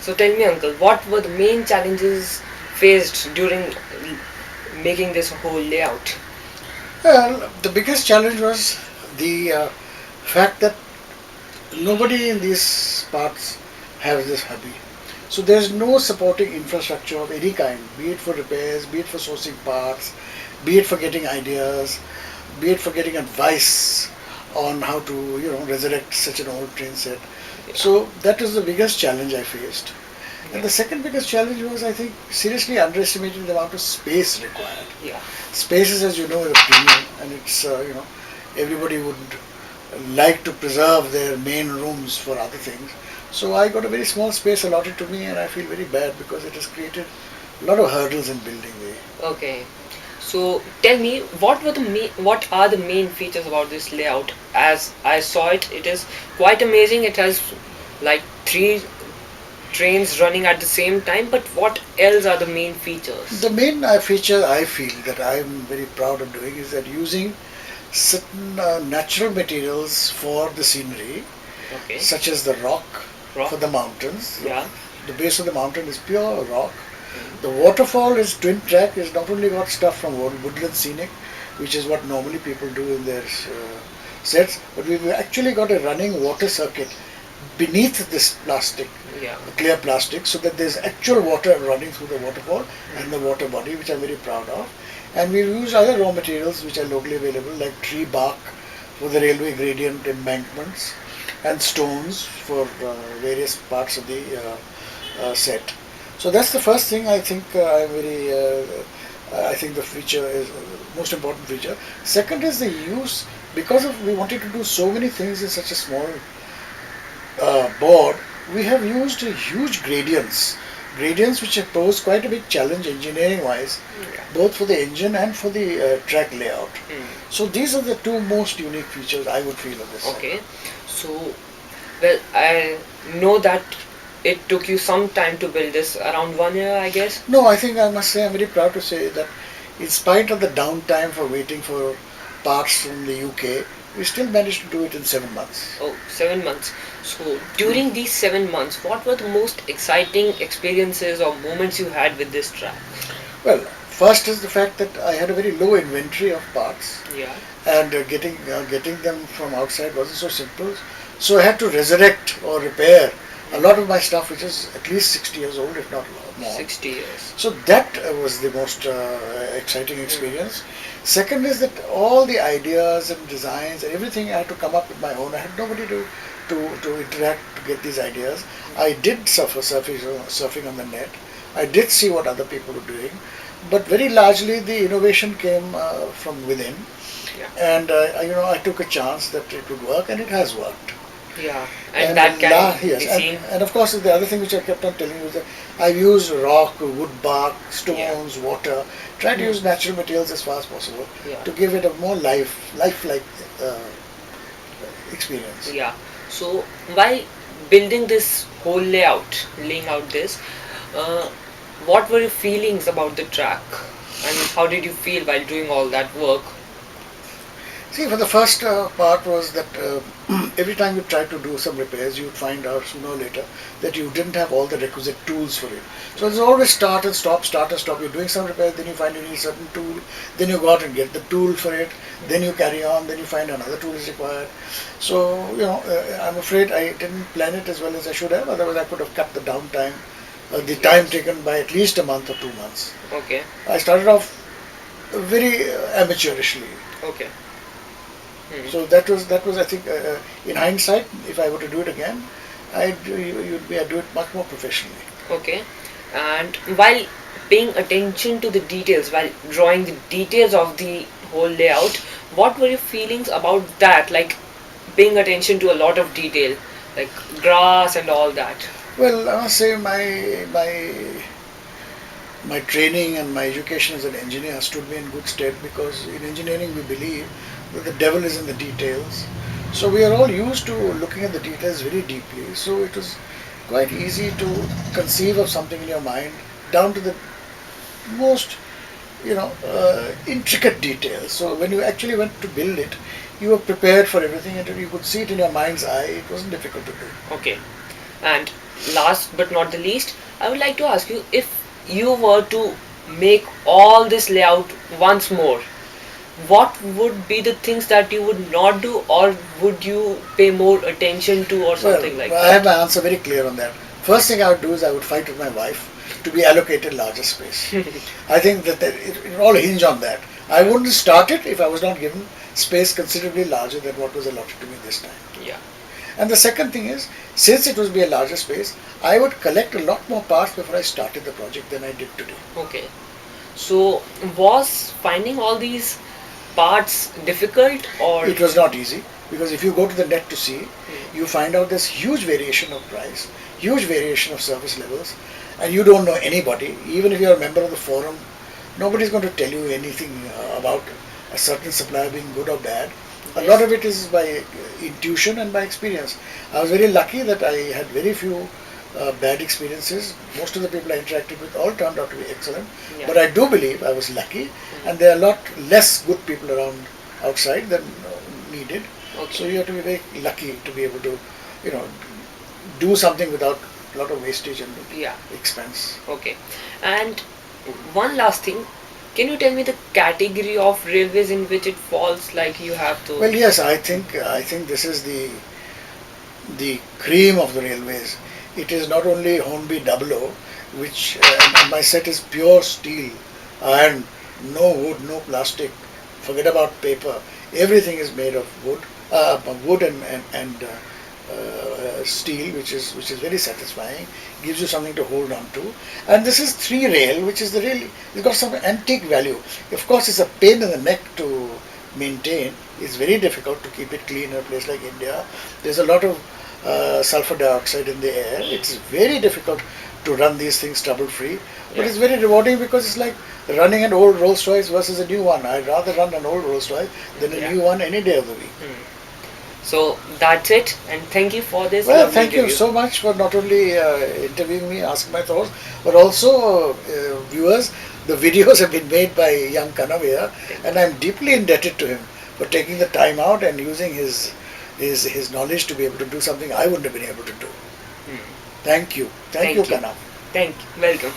So tell me, uncle, what were the main challenges faced during making this whole layout? Well, the biggest challenge was the fact that nobody in these parts has this hobby. So there's no supporting infrastructure of any kind, be it for repairs, be it for sourcing parts, be it for getting ideas, be it for getting advice on how to, resurrect such an old train set. Yeah. So that was the biggest challenge I faced. And Yeah. the second biggest challenge was, I think, seriously underestimating the amount of space required. Yeah. Spaces, as you know, is a premium, and it's, everybody would like to preserve their main rooms for other things. So I got a very small space allotted to me, and I feel very bad because it has created a lot of hurdles in building the. Okay. So tell me, what are the main features about this layout? As I saw it, it is quite amazing. It has like three trains running at the same time. But what else are the main features? The main feature I feel that I'm very proud of doing is that using certain natural materials for the scenery, Okay. such as the rock Rock. for the mountains. Yeah. The base of the mountain is pure rock. Mm. The waterfall is twin track. Is not only got stuff from woodland scenic, which is what normally people do in their sets, but we've actually got a running water circuit beneath this plastic, Yeah. clear plastic, so that there's actual water running through the waterfall and the water body, which I'm very proud of. And we use other raw materials which are locally available, like tree bark for the railway gradient embankments, and stones for various parts of the set. So that's the first thing I think I'm very. I think the feature is most important feature. Second is the use, because of we wanted to do so many things in such a small board. We have used huge gradients which have posed quite a big challenge engineering wise, Yeah. both for the engine and for the track layout. Mm. So these are the two most unique features I would feel of this set. Okay. So, well, I know that it took you some time to build this, around 1 year, I guess. No, I think I must say I'm very proud to say that in spite of the downtime for waiting for parts from the UK, we still managed to do it in 7 months. Oh, 7 months. So, during these 7 months, what were the most exciting experiences or moments you had with this track? Well, first is the fact that I had a very low inventory of parts, Yeah. and getting them from outside wasn't so simple. So I had to resurrect or repair a lot of my stuff, which is at least 60 years old, if not more. 60 years. So that was the most exciting experience. Second is that all the ideas and designs and everything I had to come up with my own. I had nobody to interact to get these ideas. I did surfing on the net. I did see what other people were doing, but very largely the innovation came from within. Yeah. And I took a chance that it would work, and it has worked. Yeah. And that can Yes, be seen. and of course the other thing which I kept on telling you is that I use rock, wood bark, stones, water. Try to use natural materials as far as possible Yeah. to give it a more lifelike experience. Yeah. So, while building this whole layout, laying out this, uh, what were your feelings about the track? And how did you feel while doing all that work? See, for the first part was that every time you tried to do some repairs, you would find out sooner or later that you didn't have all the requisite tools for it. So there's always start and stop, start and stop. You're doing some repairs, then you find you need a certain tool, then you go out and get the tool for it, then you carry on, then you find another tool is required. So, I'm afraid I didn't plan it as well as I should have, otherwise I could have cut the downtime, the time taken by at least a month or 2 months. Okay. I started off very amateurishly. Okay. Hmm. So that was I think in hindsight, if I were to do it again, I'd do it much more professionally. Okay. And while paying attention to the details, while drawing the details of the whole layout, what were your feelings about that? Like paying attention to a lot of detail, like grass and all that. Well, I must say my training and my education as an engineer stood me in good stead, because in engineering we believe that the devil is in the details. So we are all used to looking at the details very deeply. So it was quite easy to conceive of something in your mind down to the most intricate details. So when you actually went to build it, you were prepared for everything, and you could see it in your mind's eye. It wasn't difficult to do. Okay. And last but not the least, I would like to ask you, if you were to make all this layout once more, what would be the things that you would not do, or would you pay more attention to, or Well, something like I have that? my answer very clear on that. First thing I would do is I would fight with my wife to be allocated larger space. I think that it all hinge on that. I wouldn't start it if I was not given space considerably larger than what was allotted to me this time. Yeah. And the second thing is, since it would be a larger space, I would collect a lot more parts before I started the project than I did today. Okay. So, was finding all these parts difficult, or? It was not easy because if you go to the net to see, Hmm. you find out there's huge variation of price, huge variation of service levels, and you don't know anybody. Even if you're a member of the forum, nobody's going to tell you anything about a certain supplier being good or bad. A lot Yes. of it is by intuition and by experience. I was very lucky that I had very few bad experiences. Most of the people I interacted with all turned out to be excellent. Yeah. But I do believe I was lucky, and Hmm. there are a lot less good people around outside than needed. So Okay. you have to be very lucky to be able to, you know, do something without a lot of wastage and Yeah. expense. Okay. And one last thing, can you tell me the category of railways in which it falls? Like you have to. Well, yes, I think this is the cream of the railways. It is not only Hornby Dublo, which and my set is pure steel, iron, no wood, no plastic. Forget about paper. Everything is made of wood and steel, which is very satisfying. Gives you something to hold on to. And this is three rail, which is the really it's got some antique value. Of course, it's a pain in the neck to maintain. It's very difficult to keep it clean in a place like India. There's a lot of sulfur dioxide in the air. It's very difficult to run these things trouble free. But Yeah. it's very rewarding because it's like running an old Rolls Royce versus a new one. I'd rather run an old Rolls Royce than a Yeah. new one any day of the week. Hmm. So that's it, and thank you for this Well, lovely thank you review. so much for not only interviewing me, asking my thoughts, but also viewers. The videos have been made by young Kanavia, Thank and I'm deeply indebted to him for taking the time out and using his knowledge to be able to do something I wouldn't have been able to do. you. Hmm. Thank you, Thank you. Kanav. Thank you. Welcome.